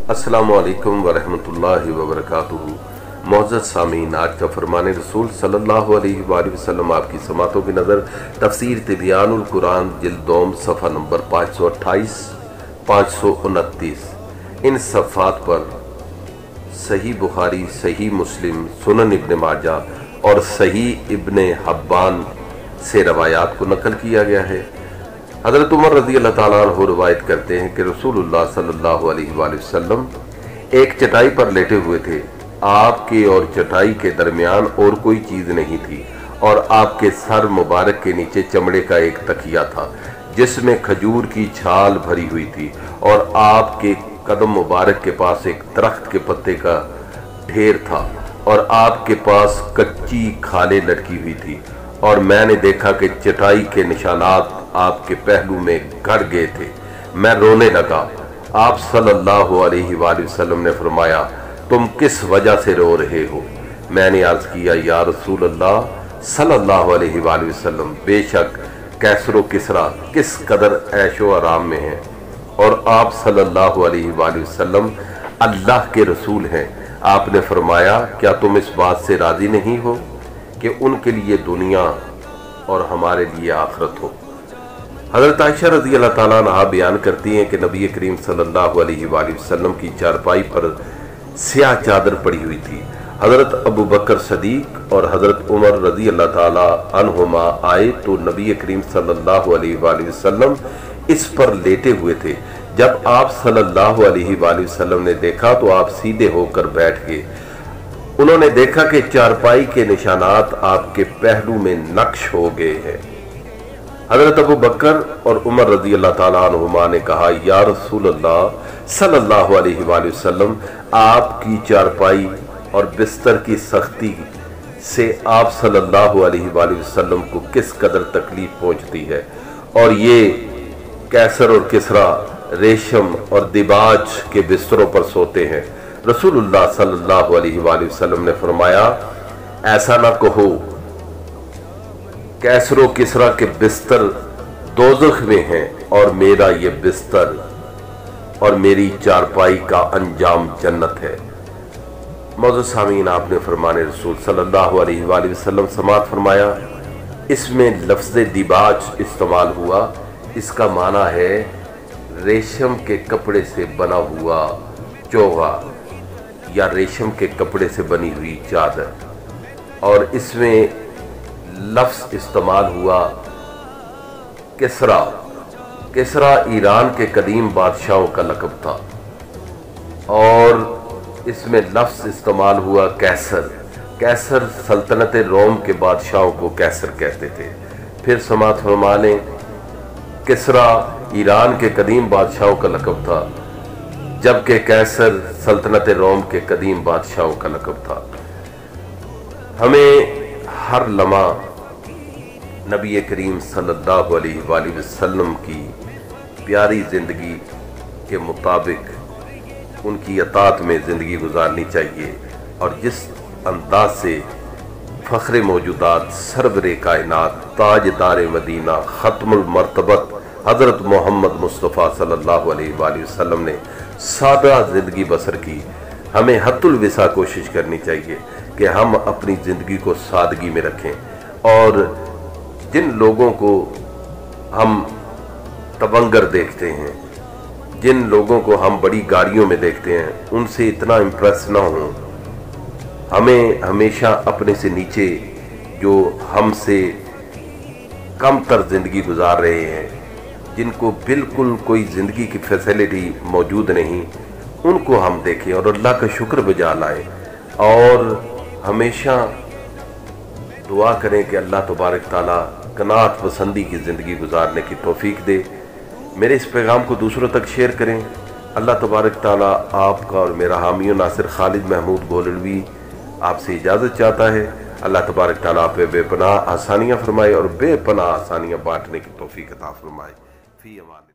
अस्सलामुअलैकुम वरहमतुल्लाहि वबरकातुहू। मुअज़्ज़ज़ सामीन, आज का फरमान रसूल सल्लल्लाहु अलैहि वसल्लम आपकी समातों की नज़र तफसीर तिबियानुल कुरान जिल्द दोम सफ़ा नंबर 528 529। इन सफ़ात पर सही बुखारी, सही मुस्लिम, सुनन इब्न माजा और सही इब्न हब्बान से रवायात को नकल किया गया है। हज़रत उमर रज़ी अल्लाह ताला अन्हु रवायत करते हैं कि रसूलुल्लाह सल्लल्लाहु अलैहि वसल्लम एक चटाई पर लेटे हुए थे। आपके और चटाई के दरमियान और कोई चीज़ नहीं थी और आपके सर मुबारक के नीचे चमड़े का एक तकिया था जिसमें खजूर की छाल भरी हुई थी और आपके कदम मुबारक के पास एक दरख्त के पत्ते का ढेर था और आपके पास कच्ची खालें लटकी हुई थी और मैंने देखा कि चटाई के निशानात आपके पहलू में गड़ गए थे। मैं रोने लगा। आप सल्लल्लाहु अलैहि वसल्लम ने फरमाया, तुम किस वजह से रो रहे हो? मैंने अर्ज किया, या रसूल अल्लाह सल्लल्लाहु अलैहि वसल्लम, बेशक कैसर किसरा किस कदर ऐशो आराम में हैं और आप सल्लल्लाहु अलैहि वसल्लम अल्लाह के रसूल हैं। आपने फरमाया, क्या तुम इस बात से राजी नहीं हो कि उनके लिए दुनिया और हमारे लिए आखिरत हो? हज़रत आयशा रज़ी अल्लाह ताला अन्हा बयान करती हैं कि नबी करीम सल्लल्लाहु अलैहि वसल्लम की चारपाई पर स्याह चादर पड़ी हुई थी। हज़रत अबू बकर सदीक और हज़रत उमर रज़ी अल्लाह ताला अन्हुमा आए तो नबी करीम सल्लल्लाहु अलैहि वसल्लम इस पर लेटे हुए थे। जब आप सल्लल्लाहु अलैहि वसल्लम ने देखा तो आप सीधे होकर बैठ गए। उन्होंने देखा कि चारपाई के निशानात आपके पहलू में नक्श हो गए हैं। हज़रत अबू बकर और उमर रज़ी अल्लाह ताला अन्हुमा ने कहा, या रसूल अल्लाह सल्लल्लाहु अलैहि वसल्लम, आपकी चारपाई और बिस्तर की सख्ती से आप सल्लल्लाहु अलैहि वसल्लम को किस कदर तकलीफ पहुंचती है और ये कैसर और किसरा रेशम और दिबाज के बिस्तरों पर सोते हैं। रसूलुल्लाह सल्लल्लाहु अलैहि वसल्लम ने फरमाया, ऐसा ना कहो, कैसरो किसरा के बिस्तर दोज़ख में हैं और मेरा ये बिस्तर और मेरी चारपाई का अंजाम जन्नत है। मौजूद सामीन, आपने फरमाने रसूल सल्लल्लाहु अलैहि वसल्लम समात फरमाया, इसमें लफ्ज़ दिबाज इस्तेमाल हुआ। इसका माना है रेशम के कपड़े से बना हुआ चोगा या रेशम के कपड़े से बनी हुई चादर, और इसमें लफ्ज़ इस्तेमाल हुआ किसरा। किसरा ईरान के कदीम बादशाहों का लक़ब था और इसमें लफ्ज़ इस्तेमाल हुआ कैसर। कैसर सल्तनत रोम के बादशाहों को कैसर कहते थे। फिर समात फरमाने, किसरा ईरान के कदीम बादशाहों का लक़ब था जबकि कैसर सल्तनत रोम के कदीम बादशाहों का लक़ब था। हमें हर लम्हा नबी करीम सल्लल्लाहु अलैहि वसल्लम की प्यारी ज़िंदगी के मुताबिक उनकी अतात में ज़िंदगी गुजारनी चाहिए और जिस अंदाज से फ़ख्र मौजूदात, सरवरे कायनात, ताजदार मदीना, ख़त्मुल मर्तबत हज़रत मोहम्मद मुस्तफ़ा सल्लल्लाहु अलैहि वसल्लम ने सादा ज़िंदगी बसर की, हमें हद्दुल विसा कोशिश करनी चाहिए कि हम अपनी ज़िंदगी को सादगी में रखें और जिन लोगों को हम तबंगर देखते हैं, जिन लोगों को हम बड़ी गाड़ियों में देखते हैं, उनसे इतना इम्प्रेस ना हो। हमें हमेशा अपने से नीचे जो हमसे कम तर ज़िंदगी गुजार रहे हैं, जिनको बिल्कुल कोई ज़िंदगी की फैसिलिटी मौजूद नहीं, उनको हम देखें और अल्लाह का शुक्र बजा लाएं और हमेशा दुआ करें कि अल्लाह तबारक ताला कनात पसंदी की ज़िंदगी गुजारने की तौफीक दे। मेरे इस पैगाम को दूसरों तक शेयर करें। अल्लाह तबारक ताला आपका और मेरा हामी नासिर खालिद महमूद गोलवी आपसे इजाज़त चाहता है। अल्लाह तबारक ताला आप पे बेपनाह आसानियाँ फरमाए और बेपनाह आसानियाँ बांटने की तौफीक अता फरमाए। फी अमान।